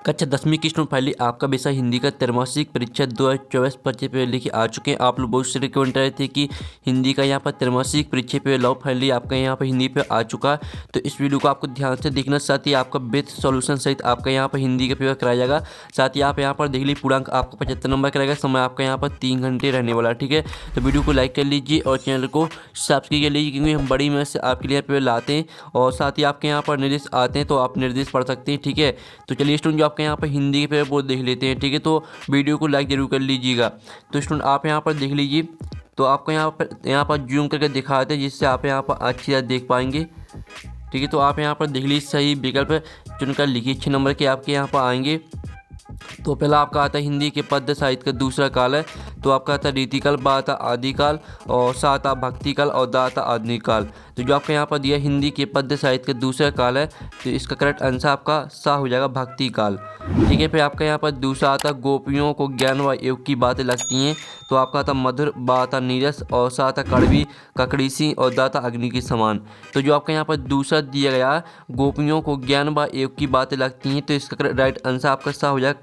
कक्षा 10वीं की स्टूडेंट फाइनली आपका विषय हिंदी का त्रैमासिक परीक्षा 2024-25 पे लेके आ चुके हैं। आप लोग बहुत से रिकमेंड रहे थे कि हिंदी का यहाँ पर त्रैमासिक परीक्षा पे लाओ, फाइनली आपका यहाँ पर हिंदी पे आ चुका है। तो इस वीडियो को आपको ध्यान से देखना, साथ ही आपका विद सॉल्यूशन सहित आपका यहाँ पर हिंदी का पेपर कराया जाएगा। साथ ही आप यहाँ पर देख लीजिए पूर्णांक आपको 75 नंबर कराएगा। समय आपका यहाँ पर 3 घंटे रहने वाला है, ठीक है। तो वीडियो को लाइक कर लीजिए और चैनल को सब्सक्राइब कर लीजिए, क्योंकि हम बड़ी मेहनत से आपके लिए पेपर लाते हैं और साथ ही आपके यहाँ पर निर्देश आते हैं तो आप निर्देश पढ़ सकते हैं, ठीक है। तो चलिए स्टूडेंट, जो आपके यहाँ पर हिंदी के पेपर वो देख लेते हैं, ठीक है। तो वीडियो को लाइक जरूर कर लीजिएगा। तो स्टूडेंट आप यहाँ पर देख लीजिए, तो आपको यहाँ पर जूम करके दिखाते हैं, जिससे आप यहाँ पर अच्छी तरह देख पाएंगे, ठीक है। तो आप यहाँ पर देख लीजिए, सही विकल्प चुनकर लिखिए। 6 नंबर के आपके यहाँ पर आएंगे। तो पहला आपका आता है हिंदी के पद्य साहित्य का दूसरा काल है। तो आपका आता है रीतिकाल, बा आता आदिकाल और सा आता भक्तिकाल और दा आता आधुनिक काल। तो जो आपका यहाँ पर दिया हिंदी के पद्य साहित्य का दूसरा काल है, तो इसका करेक्ट आंसर आपका सा हो जाएगा, भक्ति काल, ठीक है। फिर आपका यहाँ पर दूसरा आता गोपियों को ज्ञान व योग की बातें लगती हैं। तो आपका आता मधुर, बा आता नीरस और सा आता कड़वी ककड़ीसी और दा आता अग्नि के समान। तो जो आपका यहाँ पर दूसरा दिया गया गोपियों को ज्ञान व योग की बातें लगती हैं, तो इसका राइट आंसर आपका सा हो जाएगा,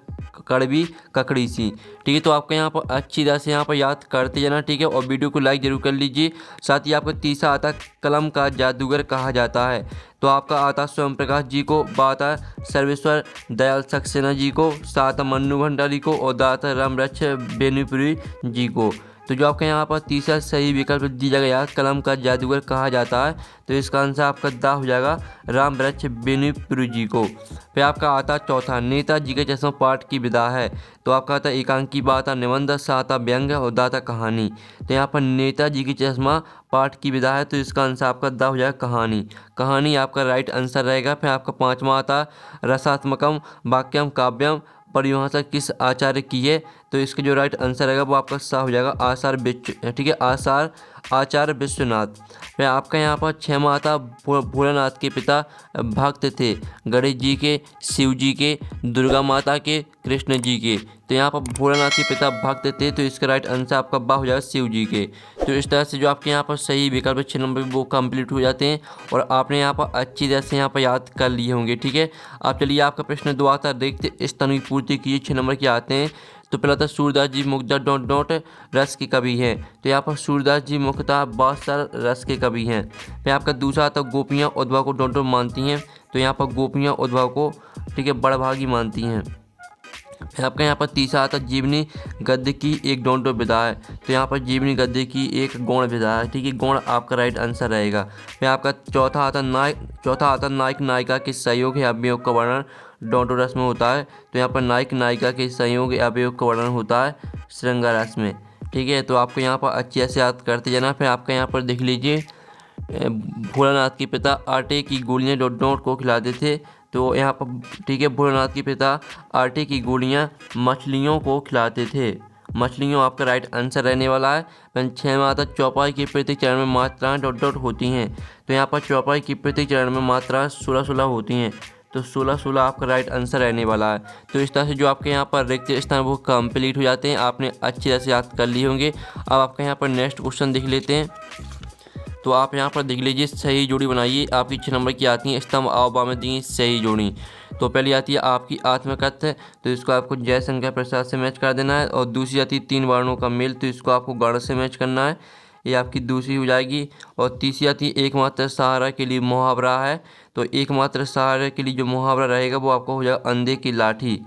कड़वी ककड़ी सी, ठीक है। तो आपका यहाँ पर अच्छी तरह से यहाँ पर याद करते जाना, ठीक है। और वीडियो को लाइक जरूर कर लीजिए। साथ ही आपका तीसरा आता कलम का जादूगर कहा जाता है। तो आपका आता स्वयं प्रकाश जी को, बा आता सर्वेश्वर दयाल सक्सेना जी को, सा आता मन्नू भंडारी को और दा आता रामरक्ष बेनीपुरी जी को। तो जो आपका यहाँ पर तीसरा सही विकल्प दिया गया कलम का जादूगर कहा जाता है, तो इसका आंसर आपका दा हो जाएगा, राम वृक्ष बेनीपुरी जी को। फिर आपका आता चौथा नेताजी के चश्मा पाठ की विधा है। तो आपका आता एकांकी, बा आता निबंध, सा आता व्यंग्य और दा आता कहानी। तो यहाँ पर नेताजी की चश्मा पाठ की विधा है, तो इसका आंसर आपका दा हो जाएगा, कहानी। कहानी आपका राइट आंसर रहेगा। फिर आपका पांचवा आता रसात्मकम वाक्यम काव्यम परिभाषा किस आचार्य की है। तो इसका जो राइट आंसर रहेगा वो आपका सा हो जाएगा, आचार्य विश्व, ठीक है, आचार्य विश्वनाथ। फिर आपका यहाँ पर छठवां आता भोलानाथ के पिता भक्त थे, गणेश जी के, शिव जी के, दुर्गा माता के, कृष्ण जी के। तो यहाँ पर भोलानाथ के पिता भक्त थे, तो इसका राइट आंसर आपका बा हो जाएगा, शिव जी के। तो इस तरह से जो आपके यहाँ पर सही विकल्प 6 नंबर वो कंप्लीट हो जाते हैं और आपने यहाँ पर अच्छी तरह से यहाँ पर याद कर लिए होंगे, ठीक है। आप चलिए आपका प्रश्न 2 आता देखते, इस तनु की पूर्ति कीजिए। 6 नंबर के आते हैं। तो पहला था सूरदास जी मुख्यतः डॉट डॉट रस के कवि हैं। तो यहाँ पर सूरदास जी मुख्यतः बहुत सारे रस के कवि हैं। फिर आपका दूसरा आता गोपियाँ उद्धव को डॉट डॉट मानती हैं। तो यहाँ पर गोपियाँ उद्धव को, ठीक है, बड़भागी मानती हैं। फिर आपका यहाँ पर तीसरा आता जीवनी गद्य की एक डोंटो विधा है। तो यहाँ पर जीवनी गद्य की एक गौण विधा है, ठीक है, गौण आपका राइट आंसर रहेगा। फिर आपका चौथा आता नायक नायिका के सहयोग या अभियोग का वर्णन डोंटो रस में होता है। तो यहाँ पर नायक नायिका के सहयोग या अभियोग का वर्णन होता है श्रृंगार रस में, ठीक है। तो आपको यहाँ पर अच्छे से याद करते जाना। फिर आपका यहाँ पर देख लीजिए, भोलानाथ के पिता आटे की गोलियाँ डॉट डॉट को खिलाते थे। तो यहाँ पर, ठीक है, भोलानाथ के पिता आटे की गोलियाँ मछलियों को खिलाते थे। मछलियों आपका राइट आंसर रहने वाला है। 6वां आता चौपाई के प्रत्येक चरण में मात्राएं डॉट डॉट होती हैं। तो यहाँ पर चौपाई की प्रत्येक चरण में मात्राएं 16-16 होती हैं। तो 16-16 आपका राइट आंसर रहने वाला है। तो इस तरह से जो आपके यहाँ पर रिक्त स्थान वो कंप्लीट हो जाते हैं। आपने अच्छी तरह से याद कर लिए होंगे। अब आपका यहाँ पर नेक्स्ट क्वेश्चन देख लेते हैं। तो आप यहाँ पर देख लीजिए, सही जोड़ी बनाइए। आपकी 6 नंबर की आती है स्तंभ आवबा में दी सही जोड़ी। तो पहली आती है आपकी आत्मकथ्य, तो इसको आपको जयशंकर प्रसाद से मैच कर देना है। और दूसरी आती है 3 वर्णों का मेल, तो इसको आपको गण से मैच करना है, ये आपकी दूसरी हो जाएगी। और तीसरी आती है एकमात्र सहारा के लिए मुहावरा है। तो एकमात्र सहारा के लिए जो मुहावरा रहेगा वो आपको हो जाएगा अंधे की लाठी,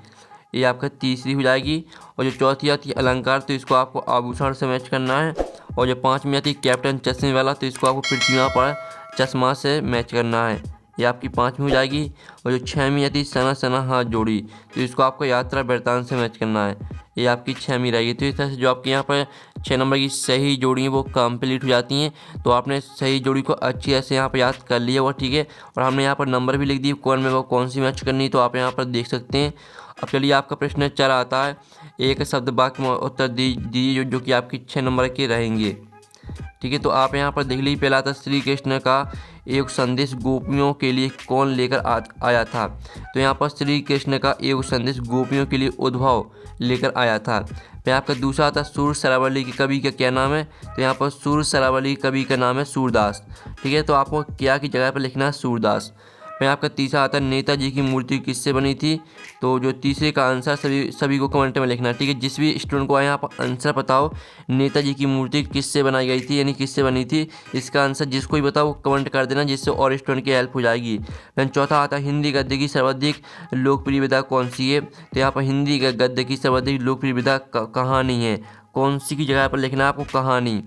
ये आपका तीसरी हो जाएगी। और जो चौथी आती है अलंकार, तो इसको आपको आभूषण से मैच करना है। और जो 5वीं आती है कैप्टन चश्मे वाला, तो इसको आपको पृथ्वी पर चश्मा से मैच करना है, ये आपकी 5वीं हो जाएगी। और जो 6वीं आती है सना सना हाथ जोड़ी, तो इसको आपको यात्रा वृत्तांत से मैच करना है, ये आपकी 6वीं रहेगी। तो इस तरह से जो आपके यहाँ पर 6 नंबर की सही जोड़ी है वो कंप्लीट हो जाती हैं। तो आपने सही जोड़ी को अच्छी ऐसे यहाँ पर याद कर लिया हुआ, ठीक है। और हमने यहाँ पर नंबर भी लिख दिए कौन में वो कौन सी मैच करनी, तो आप यहाँ पर देख सकते हैं। अब चलिए आपका प्रश्न 4 आता है, एक शब्द वाक्य में उत्तर दीजिए जो कि आपकी 6 नंबर के रहेंगे, ठीक है। तो आप यहाँ पर देख लीजिए, पहला आता श्री कृष्ण का एक संदेश गोपियों के लिए कौन लेकर आया था। तो यहाँ पर श्री कृष्ण का एक संदेश गोपियों के लिए उद्धव लेकर आया था। फिर आपका दूसरा आता सूर शरावली के कवि का क्या नाम है। तो यहाँ पर सूर शरावली कवि का नाम है सूरदास, ठीक है। तो आपको क्या की जगह पर लिखना है सूरदास। फिर आपका तीसरा आता है नेताजी की मूर्ति किससे बनी थी। तो जो तीसरे का आंसर सभी को कमेंट में लिखना है, ठीक है। जिस भी स्टूडेंट को यहाँ पर आंसर बताओ नेताजी की मूर्ति किससे बनाई गई थी, यानी किससे बनी थी, इसका आंसर जिसको ही बताओ वो कमेंट कर देना, जिससे और स्टूडेंट की हेल्प हो जाएगी। फिर चौथा आता है हिंदी गद्य की सर्वाधिक लोकप्रिय विधा कौन सी है। तो यहाँ पर हिंदी गद्य की सर्वाधिक लोकप्रिय विधा कहानी है। कौन सी की जगह पर लिखना है आपको, कहानी।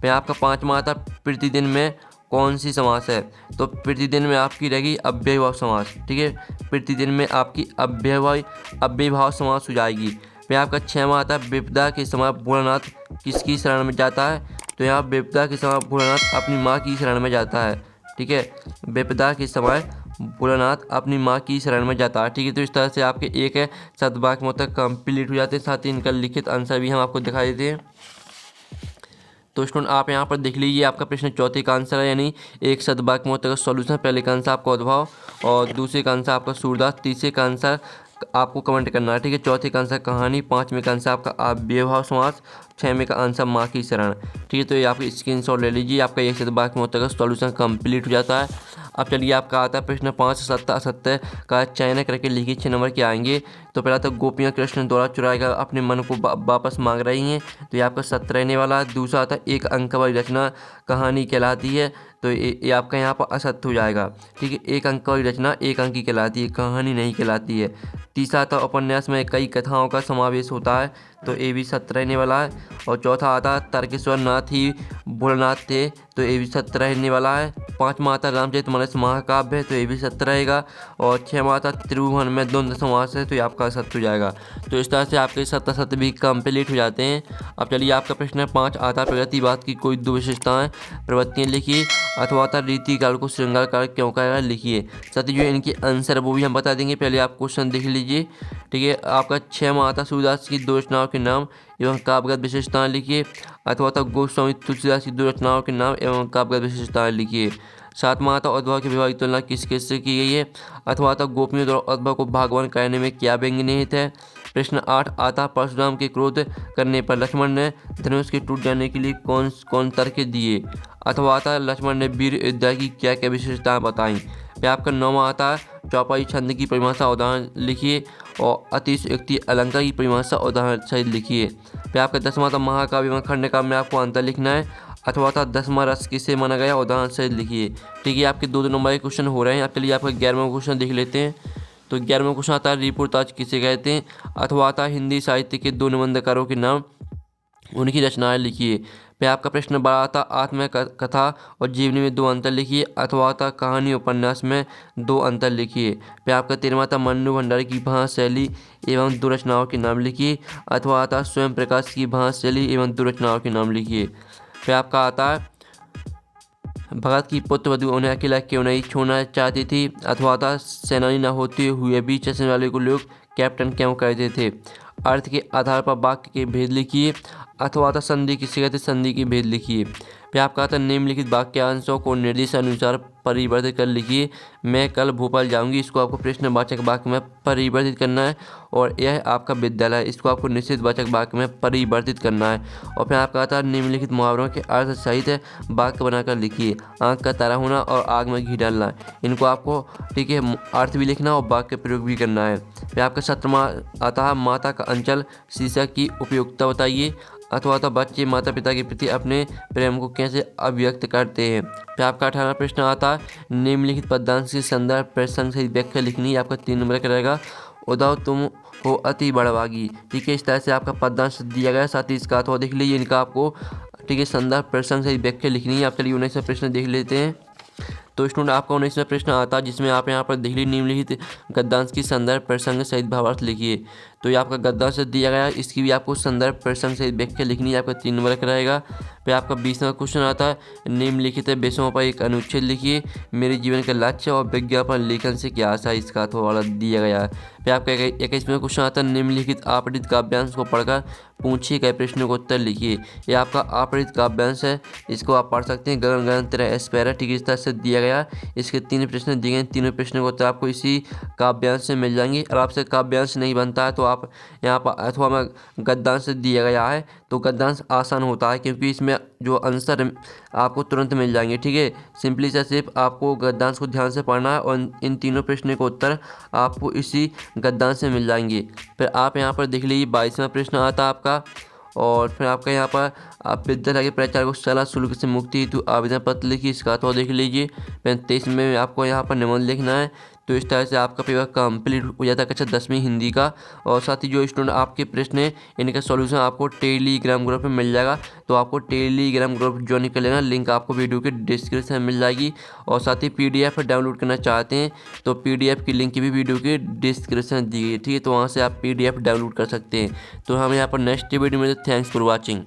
फिर आपका पाँचवा आता है प्रतिदिन में कौन सी समास है। तो प्रतिदिन में आपकी रहेगी अव्ययभाव समास, ठीक है। प्रतिदिन में आपकी अव्ययभाव समास हो जाएगी। फिर आपका छठवां आता है विपदा के समय भोलानाथ किसकी शरण में जाता है। तो यहाँ विपदा के समय भोलानाथ अपनी माँ की शरण में जाता है, ठीक है। विपदा के समय भोलानाथ अपनी माँ की शरण में जाता है, ठीक है। तो इस तरह से आपके एक है शतवाक्य मतलब कंप्लीट हो जाते हैं। साथ ही इनका लिखित आंसर भी हम आपको दिखाई देते हैं। तो स्टूडेंट आप यहाँ पर देख लीजिए, आपका प्रश्न चौथे का आंसर है, यानी एक शतवाक्य मतलब का सॉल्यूशन। पहले का आंसर आपका उद्भव और दूसरे का आंसर आपका सूरदास, तीसरे का आंसर आपको कमेंट करना है, ठीक है। चौथे का आंसर कहानी, पाँचवें का आंसर आपका अव्ययभाव समास, छठवें का आंसर माँ की शरण, ठीक है। तो ये आप स्क्रीनशॉट ले लीजिए, आपका एक शतवाक्य मतलब का सॉल्यूशन कंप्लीट हो जाता है। अब चलिए आपका आता है प्रश्न 5 सत्य असत्य का चयन करके लिखिए 6 नंबर के आएंगे। तो पहला तो गोपियाँ कृष्ण द्वारा चुराएगा अपने मन को वापस मांग रही हैं, तो ये आपका सत्य रहने वाला है। दूसरा आता है एक अंक वाली रचना कहानी कहलाती है, तो ये आपका यहाँ पर असत्य हो जाएगा, ठीक है। एक अंक वाली रचना एक अंक की कहलाती है, कहानी नहीं कहलाती है। तीसरा आता है उपन्यास में कई कथाओं का समावेश होता है, तो ये भी सत्य रहने वाला है। और चौथा आता है तारकेश्वर नाथ ही भोलानाथ थे, तो ये भी सत्य रहने वाला है। पाँचवा आता रामचरितमानस महाकाव्य है, तो ये भी सत्य रहेगा। और छठवां आता त्रिभुवन में द्वंद्व समास है, तो ये आपका सत्य हो जाएगा। तो इस तरह से आपके सत्य भी कंप्लीट हो जाते हैं। अब चलिए आपका प्रश्न 5 आता है प्रगतिवाद की कोई दो विशेषताएं प्रवृत्तियाँ लिखिए। अथवा आता रीति काल को श्रृंगार काल क्यों कहा लिखिए। साथ ही जो इनके आंसर वो भी हम बता देंगे, पहले आप क्वेश्चन देख लीजिए, ठीक है। आपका 6वां आता सूरदास की दो रचनाओं के नाम एवं काव्यगत विशेषताएं लिखिए। अथवा आता गोस्वामी तुलसीदास की दो रचनाओं के नाम एवं काव्यगत विशेषताएं लिखिए। 7वां आता उद्भव की विभाग की तुलना किस किससे की गई है। अथवा आता गोपियों द्वारा उद्भव को भगवान कहने में क्या व्यंग्य निहित है। प्रश्न 8 आता परशुराम के क्रोध करने पर लक्ष्मण ने धनुष के टूट जाने के लिए कौन कौन तर्क दिए। अथवा आता लक्ष्मण ने वीर योद्धा की क्या क्या विशेषताएं बताई। फिर आपका 9वां आता चौपाई छंद की परिभाषा उदाहरण लिखिए और अतिशयोक्ति अलंकार की परिभाषा उदाहरण सहित लिखिए। फिर आपका 10वां था महाकाव्य एवं खंडकाव्य में आपको अंतर लिखना है। अथवा था 10वां रस किसे माना गया उदाहरण सहित लिखिए, ठीक है। आपके 2 नंबर के क्वेश्चन हो रहे हैं। अब चलिए आपका 11वां क्वेश्चन देख लेते हैं। तो 11वां क्वेश्चन आता है रिपोर्टाज किसे कहते हैं। अथवा आता हिंदी साहित्य के 2 निबंधकारों के नाम उनकी रचनाएं लिखिए। फिर आपका प्रश्न 12 आता आत्मकथा और जीवनी में 2 अंतर लिखिए। अथवा आता कहानी उपन्यास में 2 अंतर लिखिए। फिर आपका 13वां आता मन्नू भंडारी की भाषा शैली एवं 2 रचनाओं के नाम लिखिए। अथवा आता स्वयं प्रकाश की भाषा शैली एवं 2 रचनाओं के नाम लिखिए। फिर आपका आता है भगत की पुत्रवधू उन्हें अकेला क्यों नहीं छोड़ना चाहती थी। अथवा था सेनानी न होते हुए भी चलने वाले को लोग कैप्टन क्यों कहते थे। अर्थ के आधार पर वाक्य के भेद लिखिए। अथवा था संधि किसे कहते संधि के भेद लिखिए। फिर आपका था निम्नलिखित वाक्यांशों को निर्देश अनुसार परिवर्तित कर लिखिए। मैं कल भोपाल जाऊंगी, इसको आपको प्रश्नवाचक वाक्य में परिवर्तित करना है। और यह आपका विद्यालय, इसको आपको निश्चितवाचक वाक्य में परिवर्तित करना है। और फिर आपका था निम्नलिखित मुहावरों के अर्थ सहित वाक्य बनाकर लिखिए। आँख का तारा होना और आग में घी डालना, इनको आपको, ठीक है, अर्थ भी लिखना और वाक्य प्रयोग भी करना है। फिर आपका 17वां आता है माता का अंचल शीर्षक की उपयोगिता बताइए। अथवा तो बच्चे माता पिता के प्रति अपने प्रेम को कैसे अभिव्यक्त करते हैं। फिर आपका 18वां प्रश्न आता है निम्नलिखित पद्यांश के संदर्भ प्रसंग सहित व्याख्या लिखनी है। आपका 3 नंबर का रहेगा। उद्धव तुम हो अति बड़भागी, ठीक है। इस तरह से आपका पद्यांश दिया गया। साथ ही इसका अथवा देख लीजिए, इनका आपको, ठीक है, संदर्भ प्रसंग सहित व्याख्या लिखनी है। आप चलिए 19वां प्रश्न देख लेते हैं। तो स्टूडेंट आपका 19वां प्रश्न आता है जिसमें आप यहाँ पर देख लीजिए निम्नलिखित गद्यांश की संदर्भ प्रसंग सहित भावार्थ लिखिए। तो ये आपका गद्यांश दिया गया है, इसकी भी आपको संदर्भ प्रसंग सहित व्याख्या लिखनी है। आपका 3 नंबर का रहेगा। फिर आपका 20वां क्वेश्चन आता है निम्नलिखित विषयों पर एक अनुच्छेद लिखिए। मेरे जीवन का लक्ष्य और विज्ञापन लेखन से क्या आशा है, इसका थोड़ा दिया गया है। फिर आपका 21वां क्वेश्चन आता है निम्नलिखित आपठित काव्यांश को पढ़कर पूछे गए प्रश्नों को उत्तर लिखिए। ये आपका आपठित काव्यांश है, इसको आप पढ़ सकते हैं। गगन गगन तेरा एस्पेरा, ठीक है, इस तरह से दिया गया। इसके 3 प्रश्न दिए गए, तीनों प्रश्नों को उत्तर आपको इसी काव्यांश से मिल जाएंगे। और आपसे काव्यांश नहीं बनता है तो आप यहाँ पर अथवा में गद्यांश दिया गया है, तो गद्यांश आसान होता है क्योंकि इसमें जो आंसर आपको तुरंत मिल जाएंगे। ठीक है, सिंपली सा सिर्फ आपको गद्यांश को ध्यान से पढ़ना है और इन तीनों प्रश्नों के उत्तर आपको इसी गद्यांश से मिल जाएंगे। फिर आप यहाँ पर देख लीजिए 22वां प्रश्न आता है आपका, और फिर आपका यहाँ पर आप विद्यालय के प्राचार्य को सलाह शुल्क से मुक्ति हेतु आवेदन पत्र लिखिए, इसका तो देख लीजिए। 35 में आपको यहाँ पर निबंध लिखना है। तो इस तरह से आपका पेपर कंप्लीट हो जाता है कक्षा 10वीं हिंदी का। और साथ ही जो स्टूडेंट आपके प्रश्न है इनका सॉल्यूशन आपको टेलीग्राम ग्रुप में मिल जाएगा, तो आपको टेलीग्राम ग्रुप ज्वाइन कर लेना, लिंक आपको वीडियो के डिस्क्रिप्शन में मिल जाएगी। और साथ ही PDF डाउनलोड करना चाहते हैं तो PDF की लिंक भी वीडियो के डिस्क्रिप्शन दी गई है। ठीक है, तो वहाँ से आप PDF डाउनलोड कर सकते हैं। तो हम यहाँ पर नेक्स्ट वीडियो में, थैंक्स फॉर वॉचिंग।